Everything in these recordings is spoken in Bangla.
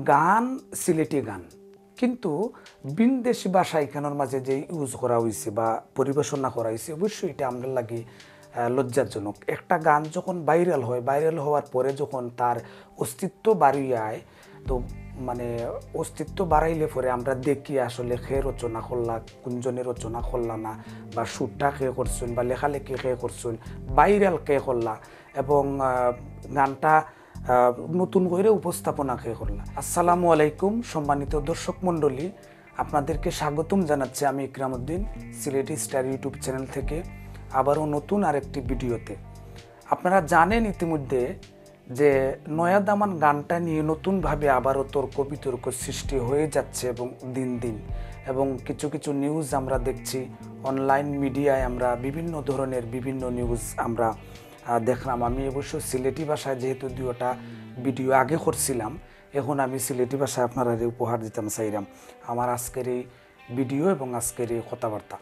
গান সিলেটি গান কিন্তু বিনদেশি ভাষা এখানের মাঝে যে ইউজ করা হয়েছে বা পরিবেশনা করা হয়েছে অবশ্যই এটা আমরা লাগে লজ্জাজনক। একটা গান যখন ভাইরাল হয়, ভাইরাল হওয়ার পরে যখন তার অস্তিত্ব বাড়িয়ে তো মানে অস্তিত্ব বাড়াইলে পরে আমরা দেখি আসলে খেয়ে রচনা করলা, কুঞ্জনে রচনা করলা না, বা সুরটা খেয়ে করছেন বা লেখালেখি খেয়ে করছেন, ভাইরাল কে করলা এবং গানটা নতুন করে উপস্থাপনা খেয়ে করলা। আসসালামু আলাইকুম সম্মানিত দর্শক মণ্ডলী, আপনাদেরকে স্বাগতম জানাচ্ছি আমি ইকরামউদ্দিন সিলেটি স্টার ইউটিউব চ্যানেল থেকে আবারও নতুন আরেকটি ভিডিওতে। আপনারা জানেন ইতিমধ্যে যে নয়া দামান গানটা নিয়ে নতুনভাবে আবারও তর্ক বিতর্ক সৃষ্টি হয়ে যাচ্ছে এবং দিন দিন এবং কিছু কিছু নিউজ আমরা দেখছি অনলাইন মিডিয়ায়, আমরা বিভিন্ন ধরনের বিভিন্ন নিউজ আমরা দেখলাম। আমি অবশ্য সিলেটি ভাষায় যেহেতু দুটা ভিডিও আগে করছিলাম, এখন আমি সিলেটি ভাষায় আপনারা উপহার দিতাম চাইলাম আমার আজকের এই ভিডিও এবং আজকের এই কথাবার্তা।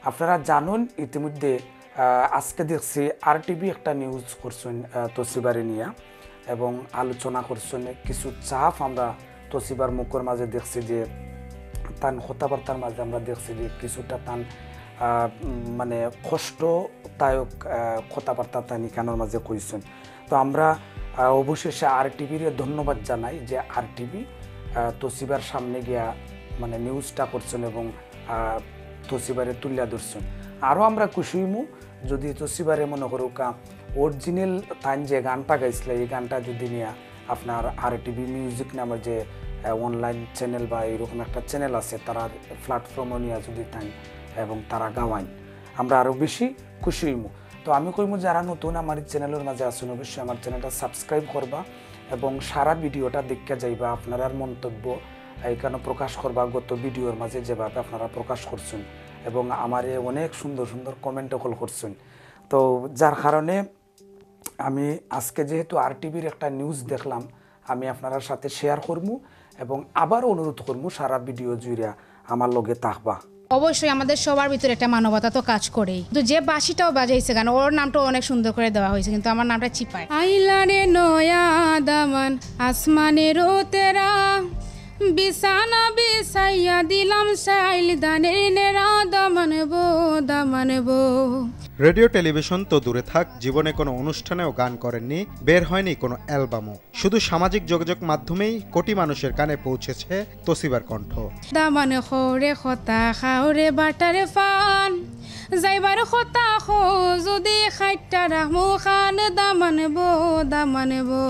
আপনারা জানুন ইতিমধ্যে আজকে দেখছি RTV একটা নিউজ করছেন তসিবারে নিয়ে এবং আলোচনা করছেন কিছু চাপ আমরা তসিবার মুখের মাঝে দেখছি যে তান কথাবার্তার মাঝে আমরা দেখছি যে কিছুটা তান মানে কষ্টদায়ক কথাবার্তা তান কানের মাঝে কইছেন। তো আমরা অবশেষে RTVর ধন্যবাদ জানাই যে RTV তসিবার সামনে গিয়া মানে নিউজটা করছেন এবং তসিবারে তুলিয়া ধরছেন। আরও আমরা খুশি হইমু যদি তসিবারে মনে করুক অরিজিনাল তান যে গানটা গাইছিল এই গানটা যদি নিয়ে আপনার RTV মিউজিক নামের যে অনলাইন চ্যানেল বা এরকম একটা চ্যানেল আছে তারা প্ল্যাটফর্মে নিয়ে যদি তাই এবং তারা গাওয়ান আমরা আরও বেশি খুশি হইমু। তো আমি কইমু যারা নতুন আমার চ্যানেলের মাঝে আসুন অবশ্যই আমার চ্যানেলটা সাবস্ক্রাইব করবা এবং সারা ভিডিওটা দেখতে যাইবা, আপনার মন্তব্য এইখানে প্রকাশ করবা গত ভিডিওর মাঝে যেভাবে আপনারা প্রকাশ করছেন এবং আমারে অনেক সুন্দর সুন্দর কমেন্ট কল করছেন। তো যার কারণে আমি আজকে যেহেতু RTVর একটা নিউজ দেখলাম আমি আপনার সাথে শেয়ার করবো এবং আবার অনুরোধ করবো সারা ভিডিও জুড়ে আমার লগে থাকবা। অবশ্যই আমাদের সবার ভিতরে একটা মানবতা তো কাজ করেই, তো যে বাঁশিটাও বাজাইছে গান ওর নামটা অনেক সুন্দর করে দেওয়া হয়েছে কিন্তু আমার নামটা চিপায়। আইলারে নয়া দামান আসমানেরও তেরা বিছানা বিছাইয়া দিলাম সাইল দানের নেরা দামানবো। রেডিও টেলিভিশন তো দূরে থাক, জীবনে কোনো অনুষ্ঠানেও গান করেননি, বের হয়নি কোনো অ্যালবামও, শুধু সামাজিক যোগাযোগ মাধ্যমেই কোটি মানুষের কানে পৌঁছেছে তসিবার কণ্ঠ। দামান খরে খতা খাওরে বাটারে ফান যাইবার খতা খো যদি খাইটা রাহমু খান দামানবো।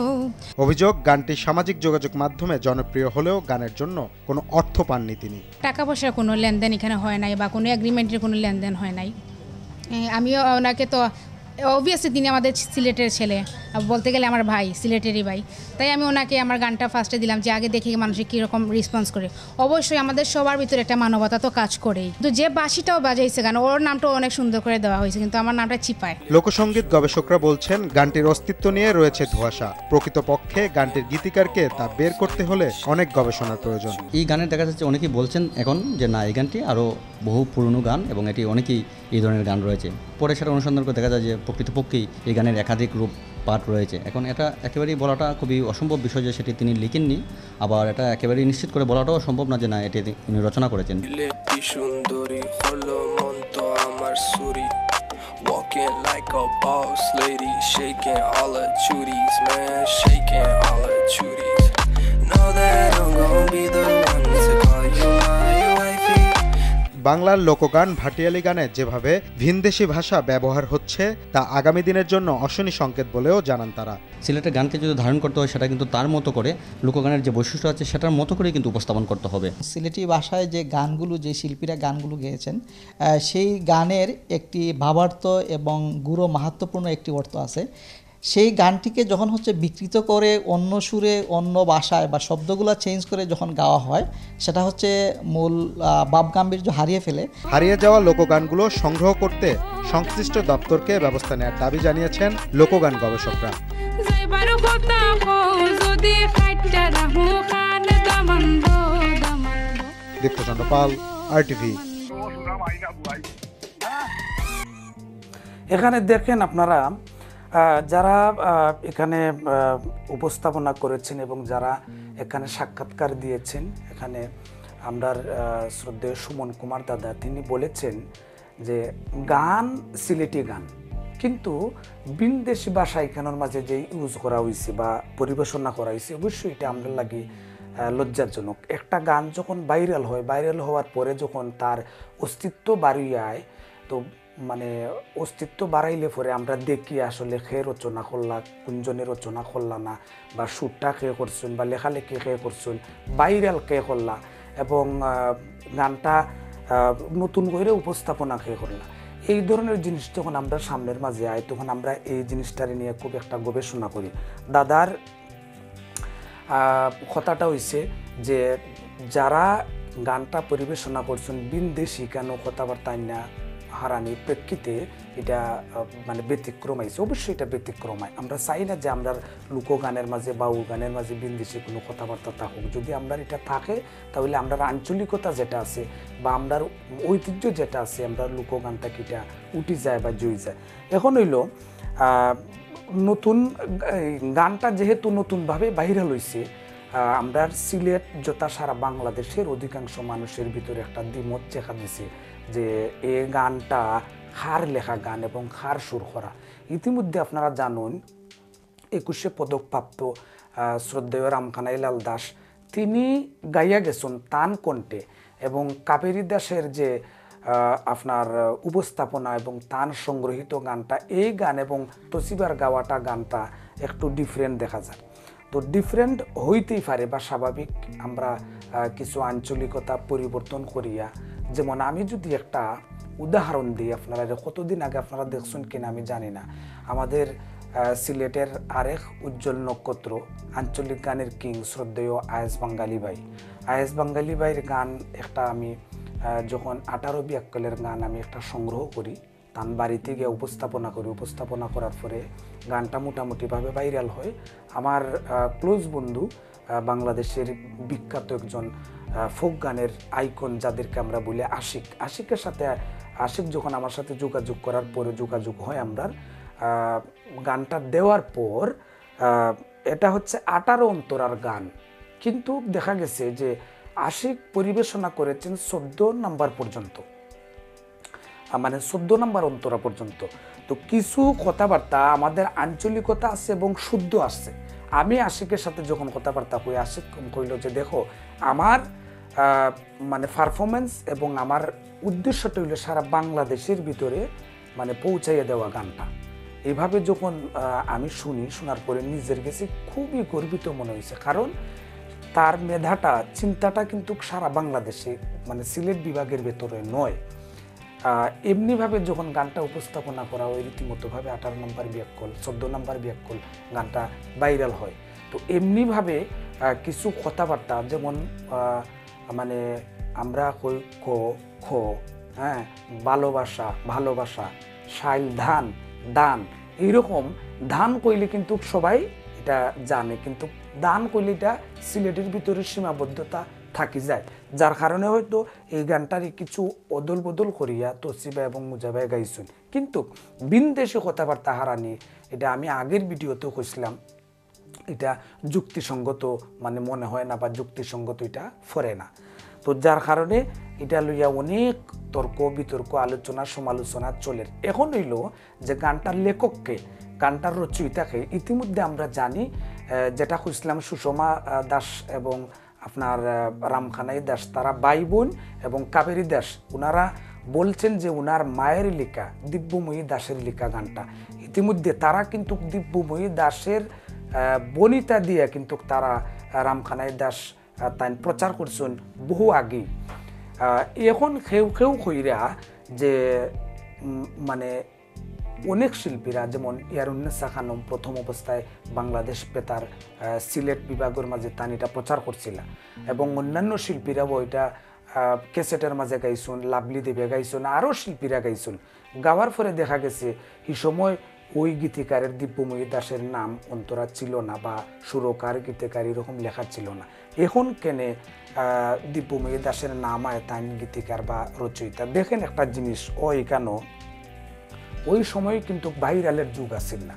অভিযোগ গানটি সামাজিক যোগাযোগ মাধ্যমে জনপ্রিয় হলেও গানের জন্য কোনো অর্থ পাননি তিনি। টাকা পয়সার কোনো লেনদেন এখানে হয় নাই বা কোনো এগ্রিমেন্টের কোনো লেনদেন হয় নাই। আমিও ওনাকে তো অবভিয়াসলি তিনি আমাদের সিলেটের ছেলে, বলতে গেলে আমার ভাই, সিলেটেরই ভাই, তাই আমি ওনাকে আমার গানটা ফার্স্টে দিলাম যে আগে দেখি মানুষ কীরকম রেসপন্স করে। অবশ্যই আমাদের সবার ভিতরে একটা মানবতা তো কাজ করেই, তো যে বাঁশিটাও বাজাইছে গান ওর নামটা অনেক সুন্দর করে দেওয়া হয়েছে কিন্তু আমার নামটা চিপায়। লোকসঙ্গীত গবেষকরা বলছেন গানটির অস্তিত্ব নিয়ে রয়েছে ধোঁয়াশা। প্রকৃতপক্ষে গানটির গীতিকারকে তা বের করতে হলে অনেক গবেষণার প্রয়োজন। এই গানের দেখা যাচ্ছে অনেকেই বলছেন এখন যে না এই গানটি আরও বহু পুরনো গান এবং এটি অনেকেই এই ধরনের গান রয়েছে। পরে সেটা অনুসন্ধান করে দেখা যায় যে প্রকৃতপক্ষেই এই গানের একাধিক রূপ পাঠ রয়েছে। এখন এটা একেবারেই বলাটা খুবই অসম্ভব বিষয় যে সেটি তিনি লিখেননি, আবার এটা একেবারেই নিশ্চিত করে বলাটাও সম্ভব না যে না এটি তিনি রচনা করেছেন। সুন্দরী হলো মন তো আমার সুরি walking like a boss lady shaking all her chuties man shaking all her chuties know that I'm gonna be the one to call you my wifey। বাংলার লোকগান ভাটিয়ালি গানে যেভাবে ভিনদেশি ভাষা ব্যবহার হচ্ছে তা আগামী দিনের জন্য অশনি সংকেত বলেও জানান তারা। সিলেটের গানকে যদি ধারণ করতে হয় সেটা কিন্তু তার মতো করে লোকগানের যে বৈশিষ্ট্য আছে সেটার মতো করে কিন্তু উপস্থাপন করতে হবে। সিলেটি ভাষায় যে গানগুলো, যে শিল্পীরা গানগুলো গেয়েছেন সেই গানের একটি ভাবার্থ এবং গুরু মাহাত্ম্যপূর্ণ একটি অর্থ আছে। সেই গানটিকে যখন বিকৃত করে অন্য সুরে অন্য ভাষায় বা শব্দগুলো চেঞ্জ করে যখন গাওয়া হয় সেটা মূল ভাবগাম্ভীর্য হারিয়ে ফেলে। হারিয়ে যাওয়া লোকগানগুলো সংগ্রহ করতে সংশ্লিষ্ট দপ্তরকে ব্যবস্থা নেওয়ার দাবি জানিয়েছেন লোকগান গবেষকরা। দীপ্তচন্দ্র পাল, RTV। এখানে দেখেন আপনারা যারা এখানে উপস্থাপনা করেছেন এবং যারা এখানে সাক্ষাৎকার দিয়েছেন, এখানে আমরা শ্রদ্ধেয় সুমন কুমার দাদা তিনি বলেছেন যে গান সিলেটি গান, কিন্তু বিনদেশি ভাষা এখানের মাঝে যে ইউজ করা হয়েছে বা পরিবেশনা করা হয়েছে, অবশ্যই এটা আমরা লাগি লজ্জাজনক। একটা গান যখন ভাইরাল হয়, ভাইরাল হওয়ার পরে যখন তার অস্তিত্ব বাড়িয়ায়, তো মানে অস্তিত্ব বাড়াইলে পরে আমরা দেখি আসলে খেয়ে রচনা করলা, কুঞ্জনে রচনা করলা না, বা সুরটা খেয়ে করছেন, বা লেখালেখি খেয়ে করছেন, ভাইরাল খেয়ে করলা, এবং গানটা নতুন করে উপস্থাপনা খেয়ে করলা। এই ধরনের জিনিস যখন আমরা সামনের মাঝে আয়, তখন আমরা এই জিনিসটারে নিয়ে খুব একটা গবেষণা করি। দাদার কথাটা হইছে যে যারা গানটা পরিবেশনা করছেন বিনদেশি কেন কথাবার্তা না হারানির প্রেক্ষিতে এটা মানে ব্যতিক্রম আইছে। অবশ্যই এটা ব্যতিক্রম হয়। আমরা চাই না যে আমরা লোকগানের মাঝে বাউল গানের মাঝে বিনদেশি কোনো কথাবার্তা থাকুক। যদি আমরা এটা থাকে তাহলে আমরা আঞ্চলিকতা যেটা আছে বা আমরা ঐতিহ্য যেটা আছে, আমরা লোকগান থেকে এটা উঠে যায় বা জয়ী যায়। এখন হইল নতুন গানটা যেহেতু নতুনভাবে ভাইরাল হয়েছে, আমরা সিলেট যথা সারা বাংলাদেশের অধিকাংশ মানুষের ভিতরে একটা দ্বিমত দেখা দিছে যে এই গানটা খার লেখা গান এবং খার সুর করা। ইতিমধ্যে আপনারা জানুন 21শে পদকপ্রাপ্ত শ্রদ্ধেয় রামখানাইলাল দাস তিনি গাইয়া গেছেন তান কণ্ঠে, এবং কাবেরী দাসের যে আপনার উপস্থাপনা এবং তান সংগ্রহিত গানটা, এই গান এবং তসিবার গাওয়াটা গানটা একটু ডিফারেন্ট দেখা যায়। তো ডিফারেন্ট হইতেই পারে বা স্বাভাবিক, আমরা কিছু আঞ্চলিকতা পরিবর্তন করিয়া, যেমন আমি যদি একটা উদাহরণ দিই, আপনারা কতদিন আগে আপনারা দেখছেন কিনা আমি জানি না, আমাদের সিলেটের আরেক উজ্জ্বল নক্ষত্র আঞ্চলিক গানের কিং শ্রদ্ধেয় আয়েস বাঙ্গালী ভাই, আয়েস বাঙ্গালী ভাইয়ের গান একটা আমি যখন 18 বিয়াক্কলের গান আমি একটা সংগ্রহ করি, তার বাড়িতে গিয়ে উপস্থাপনা করি। উপস্থাপনা করার পরে গানটা মোটামুটিভাবে ভাইরাল হয়। আমার ক্লোজ বন্ধু বাংলাদেশের বিখ্যাত একজন ফোক গানের আইকন যাদেরকে আমরা বলি আশিক, আশিকের সাথে আশিক যখন আমার সাথে যোগাযোগ করার পরে যোগাযোগ হয়, আমরা গানটা দেওয়ার পর এটা হচ্ছে 18 অন্তরার গান, কিন্তু দেখা গেছে যে আশিক পরিবেশনা করেছেন 14 নাম্বার পর্যন্ত, মানে 14 নাম্বার অন্তরা পর্যন্ত। তো কিছু কথাবার্তা আমাদের আঞ্চলিকতা আছে এবং শুদ্ধ আসছে। আমি আশিকের সাথে যখন কথাবার্তা কই, আশিক কইল যে দেখো আমার মানে পারফরমেন্স এবং আমার উদ্দেশ্যটা হইল সারা বাংলাদেশের ভিতরে মানে পৌঁছাইয়া দেওয়া গানটা। এইভাবে যখন আমি শোনার পরে নিজের কাছে খুবই গর্বিত মনে হয়েছে, কারণ তার মেধাটা চিন্তাটা কিন্তু সারা বাংলাদেশে মানে সিলেট বিভাগের ভেতরে নয়। এমনিভাবে যখন গানটা উপস্থাপনা করা হয় রীতিমতোভাবে 18 নম্বর বিয়াক্কল 14 নম্বর বিয়াক্কল গানটা ভাইরাল হয়। তো এমনিভাবে কিছু কথাবার্তা যেমন মানে আমরা কই খ খ, হ্যাঁ, ভালোবাসা ভালোবাসা, শাইল ধান দান, এইরকম ধান কইলে কিন্তু সবাই এটা জানে, কিন্তু দান কইলে এটা সিলেটের ভিতরে সীমাবদ্ধতা থাকি যায়, যার কারণে হয়তো এই গানটারই কিছু অদল বদল করিয়া তসিবা এবং মুজাবাই গাইছেন। কিন্তু বিনদেশি কথাবার্তা হারানি, এটা আমি আগের ভিডিওতেও কইছিলাম, এটা যুক্তিসঙ্গত মানে মনে হয় না বা যুক্তিসঙ্গত এটা ফরে না। তো যার কারণে এটা লইয়া অনেক তর্ক বিতর্ক আলোচনা সমালোচনা চলে। এখন হইল যে গানটার লেখককে, গানটার রচয়িতাকে ইতিমধ্যে আমরা জানি, যেটা খুঁজলাম সুষমা দাস এবং আপনার রামখানাই দাস, তারা ভাই বোন, এবং কাবেরী দাস ওনারা বলছেন যে ওনার মায়ের লেখা দিব্যময়ী দাসের লেখা গানটা। ইতিমধ্যে তারা কিন্তু দিব্যময়ী দাসের বনিতা দিয়ে কিন্তু তারা রামখানাই দাস তাই প্রচার করছেন বহু আগে। এখন কেউ কইরা যে মানে অনেক শিল্পীরা যেমন ইয়ারুন্নেসা খানম প্রথম অবস্থায় বাংলাদেশ বেতার সিলেট বিভাগের মাঝে তানিটা প্রচার করছিল, এবং অন্যান্য শিল্পীরাও এটা ক্যাসেটের মাঝে গাইছেন, লাভলি দেবে গাইছেন, আরও শিল্পীরা গাইছেন। গাওয়ার পরে দেখা গেছে এই সময় ওই গীতিকারের দিব্যময়ী দাসের নাম অন্তরা ছিল না, বা সুরকার গীতিকার এরকম লেখা ছিল না। এখন কেনে দিব্যময়ী দাসের নাম আয় তাই গীতিকার বা রচয়িতা। দেখেন একটা জিনিস, ওই কেন ওই সময় কিন্তু ভাইরালের যুগ আসছিল না,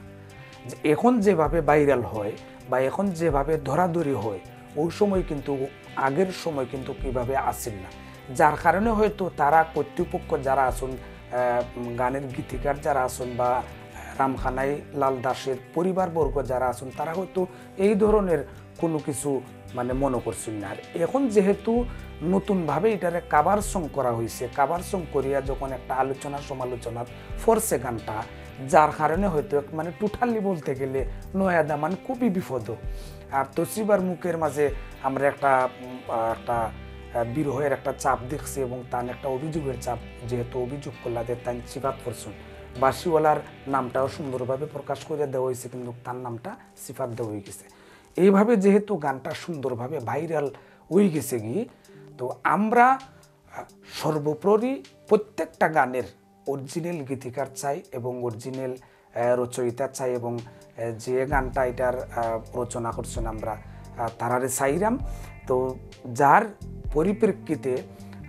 যে এখন যেভাবে ভাইরাল হয় বা এখন যেভাবে ধরাধরি হয় ওই সময় কিন্তু আগের সময় কিন্তু কীভাবে আসেন না, যার কারণে হয়তো তারা কর্তৃপক্ষ যারা আসুন, গানের গীতিকার যারা আসুন বা রামখানাই লাল দাসের পরিবারবর্গ যারা আসুন, তারা হয়তো এই ধরনের কোনো কিছু মানে মনে করছেন না। আর এখন যেহেতু নতুনভাবে এটারে কাভার সং করা হয়েছে, কাভার সং করিয়া যখন একটা আলোচনা সমালোচনা ফরছে গানটা, যার কারণে হয়তো মানে টোটালি বলতে গেলে নয়া দামান খুবই বিপদ। আর তসিবার মুখের মাঝে আমরা একটা বিরহের একটা চাপ দেখছি এবং তার একটা অভিযোগের চাপ, যেহেতু অভিযোগ করলাদের তাই সিফাত করছেন, বাসিওয়ালার নামটাও সুন্দরভাবে প্রকাশ করে দেওয়া হয়েছে, কিন্তু তার নামটা সিফাত দেওয়া হয়ে গেছে। এইভাবে যেহেতু গানটা সুন্দরভাবে ভাইরাল হয়ে গেছে গিয়ে, তো আমরা সর্বোপরি প্রত্যেকটা গানের অরিজিনাল গীতিকার চাই এবং অরিজিনাল রচয়িতা চাই, এবং যে গানটা এটার রচনা করছেন আমরা তারারে চাইরাম। তো যার পরিপ্রেক্ষিতে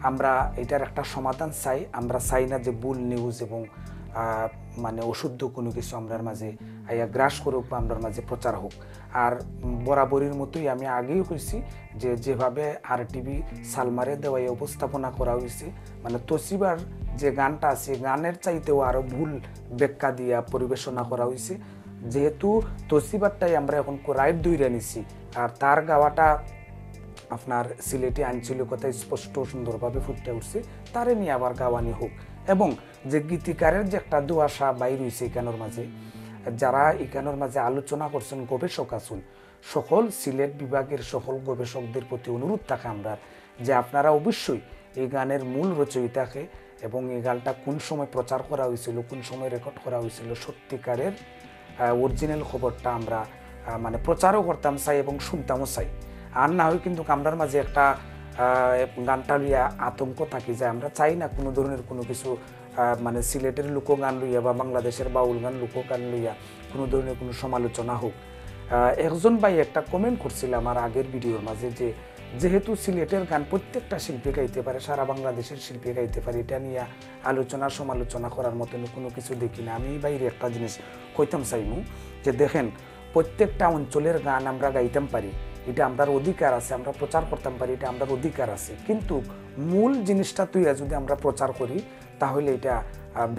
আমরা এটার একটা সমাধান চাই, আমরা চাই না যে ভুল নিউজ এবং মানে অশুদ্ধ কোনো কিছু আমরার মাঝে গ্রাস করুক বা আমরার মাঝে প্রচার হোক। আর বরাবরের মতোই আমি আগেই কইছি যে যেভাবে RTV সালমারে দেওয়াই উপস্থাপনা করা হয়েছে, মানে তসিবার যে গানটা আছে গানের চাইতেও আরও ভুল ব্যাখ্যা দিয়া পরিবেশনা করা হয়েছে। যেহেতু তসিবারটাই আমরা এখন রাইট দইরা নিছি, আর তার গাওয়াটা আপনার সিলেটি আঞ্চলিকতায় স্পষ্ট সুন্দরভাবে ফুটে উঠছে, তারে নিয়ে আবার গাওয়ানি হোক। এবং যে গীতিকারের যে একটা দুয়াশা বাইর হয়েছে এখানোর মাঝে, যারা এখানোর মাঝে আলোচনা করছেন গবেষক আছেন, সকল সিলেট বিভাগের সকল গবেষকদের প্রতি অনুরোধ থাকে আমরা যে আপনারা অবশ্যই এই গানের মূল রচয়িতাকে এবং এই গানটা কোন সময় প্রচার করা হয়েছিল, কোন সময় রেকর্ড করা হয়েছিল, সত্যিকারের অরিজিনাল খবরটা আমরা মানে প্রচারও করতাম চাই এবং শুনতামও চাই। আর না হয় কিন্তু আমরার মাঝে একটা গানটা লইয়া আতঙ্ক থাকি যায়, আমরা চাই না কোনো ধরনের কোনো কিছু মানে সিলেটের লোকগান লইয়া বা বাংলাদেশের বাউল গান লোকগান লইয়া কোনো ধরনের কোনো সমালোচনা হোক। একজন ভাই একটা কমেন্ট করছিল আমার আগের ভিডিওর মাঝে যে যেহেতু সিলেটের গান প্রত্যেকটা শিল্পী গাইতে পারে, সারা বাংলাদেশের শিল্পী গাইতে পারে, এটা নিয়ে আলোচনা সমালোচনা করার মতন কোনো কিছু দেখি না। আমি বাইরে একটা জিনিস কইতাম চাইমু যে দেখেন, প্রত্যেকটা অঞ্চলের গান আমরা গাইতাম পারি, এটা আমরার অধিকার আছে, আমরা প্রচার করতাম পারি, এটা আমরার অধিকার আছে, কিন্তু মূল জিনিসটা তুইয়া যদি আমরা প্রচার করি তাহলে এটা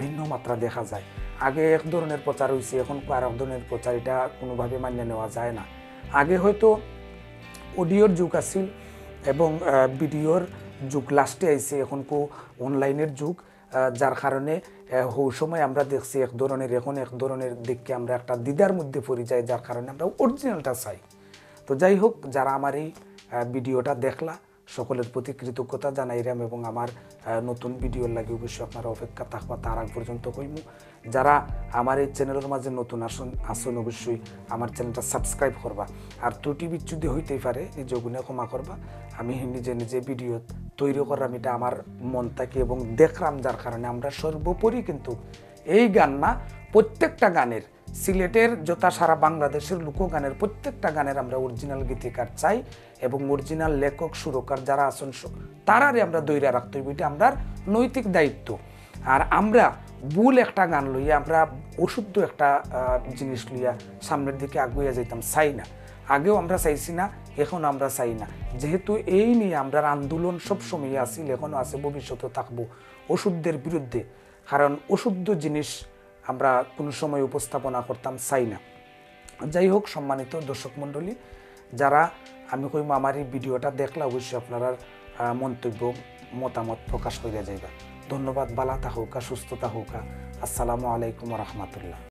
ভিন্ন মাত্রা দেখা যায়। আগে এক ধরনের প্রচার হয়েছে, এখন আর এক ধরনের প্রচার, এটা কোনোভাবে মান্য নেওয়া যায় না। আগে হয়তো অডিওর যুগ আছিল এবং ভিডিওর যুগ লাস্টে আইছে, এখন অনলাইনের যুগ, যার কারণে ওই সময় আমরা দেখছি এক ধরনের, এখন এক ধরনের দেখে আমরা একটা দ্বিধার মধ্যে পড়ে যাই, যার কারণে আমরা অরিজিনালটা চাই। তো যাই হোক, যারা আমার এই ভিডিওটা দেখলা সকলের প্রতি কৃতজ্ঞতা জানাইলাম, এবং আমার নতুন ভিডিওর লাগে অবশ্যই আপনারা অপেক্ষা থাকবা, তার আগ পর্যন্ত কইমু। যারা আমার এই চ্যানেলের মাঝে নতুন আসুন অবশ্যই আমার চ্যানেলটা সাবস্ক্রাইব করবা। আর ত্রুটি বিচ্যুতি হইতেই পারে, নিজে গুণে ক্ষমা করবা। আমি নিজে ভিডিও তৈরি করলাম, এটা আমার মন থেকে এবং দেখলাম, যার কারণে আমরা সর্বোপরি কিন্তু এই গান না, প্রত্যেকটা গানের সিলেটের যথা সারা বাংলাদেশের লোকগানের প্রত্যেকটা গানের আমরা অরিজিনাল গীতিকার চাই এবং অরিজিনাল লেখক সুরকার যারা আছেন তারারে আমরা দৈরা রাখতে হইব, এটা আমরা নৈতিক দায়িত্ব। আর আমরা ভুল একটা গান লইয়া, আমরা অশুদ্ধ একটা জিনিস লইয়া সামনের দিকে আগুইয়া যাইতাম চাই না। আগেও আমরা চাইছি না, এখন আমরা চাই না। যেহেতু এই নিয়ে আমরা আন্দোলন সবসময় আসিল, এখনও আছে, ভবিষ্যতে থাকবো অশুদ্ধের বিরুদ্ধে, কারণ অশুদ্ধ জিনিস আমরা কোনো সময় উপস্থাপনা করতাম চাই না। যাই হোক, সম্মানিত দর্শক মণ্ডলী, যারা আমি কইম আমার এই ভিডিওটা দেখলে অবশ্যই আপনারা মন্তব্য মতামত প্রকাশ করে যাইবা। ধন্যবাদ, ভালো থাকুকা, সুস্থতা হোকা। আসসালামু আলাইকুম রহমতুল্লাহ।